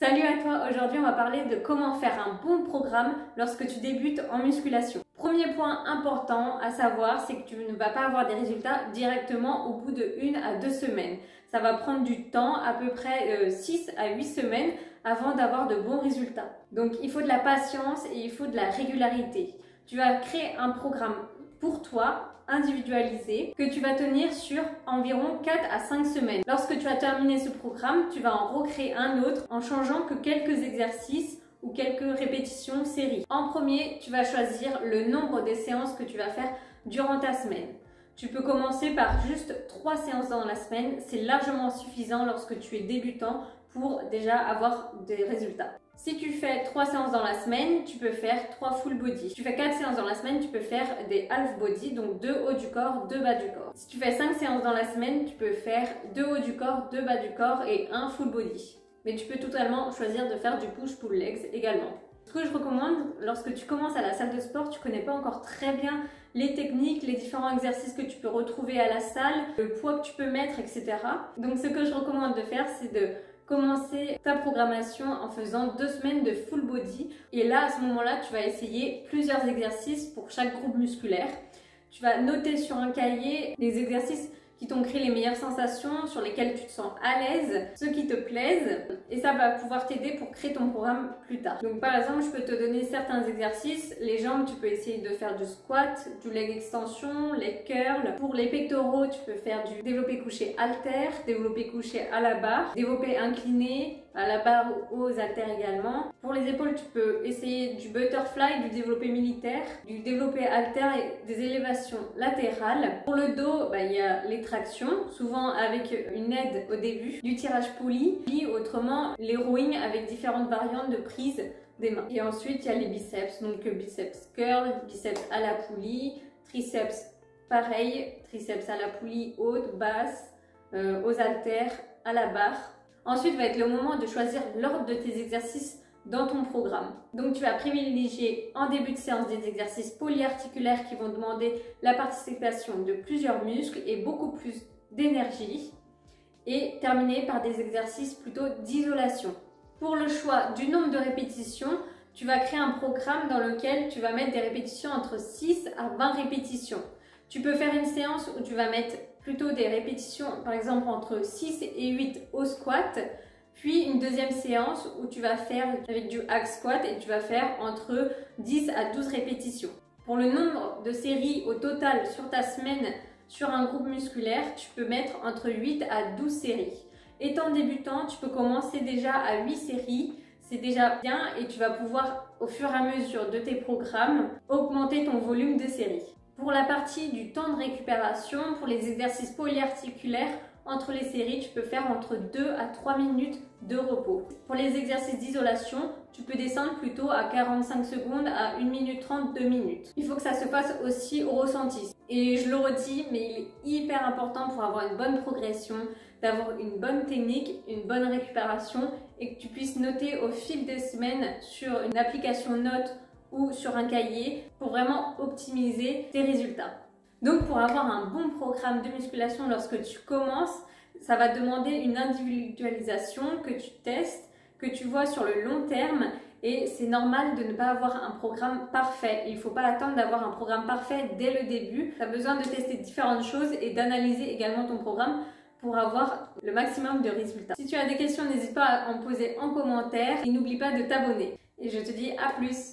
Salut à toi, aujourd'hui on va parler de comment faire un bon programme lorsque tu débutes en musculation. Premier point important à savoir, c'est que tu ne vas pas avoir des résultats directement au bout de 1 à 2 semaines. Ça va prendre du temps, à peu près 6 à 8 semaines avant d'avoir de bons résultats. Donc il faut de la patience et il faut de la régularité. Tu vas créer un programme pour toi, individualisé, que tu vas tenir sur environ 4 à 5 semaines. Lorsque tu as terminé ce programme, tu vas en recréer un autre en changeant que quelques exercices ou quelques répétitions séries. En premier, tu vas choisir le nombre des séances que tu vas faire durant ta semaine. Tu peux commencer par juste 3 séances dans la semaine, c'est largement suffisant lorsque tu es débutant pour déjà avoir des résultats. Si tu fais 3 séances dans la semaine, tu peux faire 3 full body. Si tu fais 4 séances dans la semaine, tu peux faire des half body, donc 2 haut du corps, 2 bas du corps. Si tu fais 5 séances dans la semaine, tu peux faire 2 haut du corps, 2 bas du corps et 1 full body. Mais tu peux totalement choisir de faire du push-pull legs également. Ce que je recommande, lorsque tu commences à la salle de sport, tu connais pas encore très bien les techniques, les différents exercices que tu peux retrouver à la salle, le poids que tu peux mettre, etc. Donc ce que je recommande de faire, c'est de commencer ta programmation en faisant 2 semaines de full body. Et là, à ce moment-là, tu vas essayer plusieurs exercices pour chaque groupe musculaire. Tu vas noter sur un cahier les exercices qui t'ont créé les meilleures sensations, sur lesquelles tu te sens à l'aise, ceux qui te plaisent, et ça va pouvoir t'aider pour créer ton programme plus tard. Donc par exemple, je peux te donner certains exercices. Les jambes, tu peux essayer de faire du squat, du leg extension, les curls. Pour les pectoraux, tu peux faire du développé couché haltère, développé couché à la barre, développé incliné, à la barre aux haltères également. Pour les épaules, tu peux essayer du butterfly, du développé militaire, du développé haltère et des élévations latérales. Pour le dos, il y a les tractions, souvent avec une aide au début, du tirage poulie, puis autrement les rowing avec différentes variantes de prise des mains. Et ensuite, il y a les biceps, donc biceps curl, biceps à la poulie, triceps pareil, triceps à la poulie haute, basse, aux haltères, à la barre. Ensuite va être le moment de choisir l'ordre de tes exercices dans ton programme. Donc tu vas privilégier en début de séance des exercices polyarticulaires qui vont demander la participation de plusieurs muscles et beaucoup plus d'énergie, et terminer par des exercices plutôt d'isolation. Pour le choix du nombre de répétitions, tu vas créer un programme dans lequel tu vas mettre des répétitions entre 6 à 20 répétitions. Tu peux faire une séance où tu vas mettre plutôt des répétitions, par exemple entre 6 et 8 au squat, puis une deuxième séance où tu vas faire avec du hack squat et tu vas faire entre 10 à 12 répétitions. Pour le nombre de séries au total sur ta semaine sur un groupe musculaire, tu peux mettre entre 8 à 12 séries. Étant débutant, tu peux commencer déjà à 8 séries, c'est déjà bien, et tu vas pouvoir au fur et à mesure de tes programmes augmenter ton volume de séries. Pour la partie du temps de récupération, pour les exercices polyarticulaires, entre les séries, tu peux faire entre 2 à 3 minutes de repos. Pour les exercices d'isolation, tu peux descendre plutôt à 45 secondes à 1 minute 30, 2 minutes. Il faut que ça se fasse aussi au ressenti. Et je le redis, mais il est hyper important pour avoir une bonne progression, d'avoir une bonne technique, une bonne récupération, et que tu puisses noter au fil des semaines sur une application notes ou sur un cahier pour vraiment optimiser tes résultats. Donc pour avoir un bon programme de musculation lorsque tu commences, ça va demander une individualisation que tu testes, que tu vois sur le long terme, et c'est normal de ne pas avoir un programme parfait. Il ne faut pas attendre d'avoir un programme parfait dès le début. Tu as besoin de tester différentes choses et d'analyser également ton programme pour avoir le maximum de résultats. Si tu as des questions, n'hésite pas à en poser en commentaire et n'oublie pas de t'abonner. Et je te dis à plus!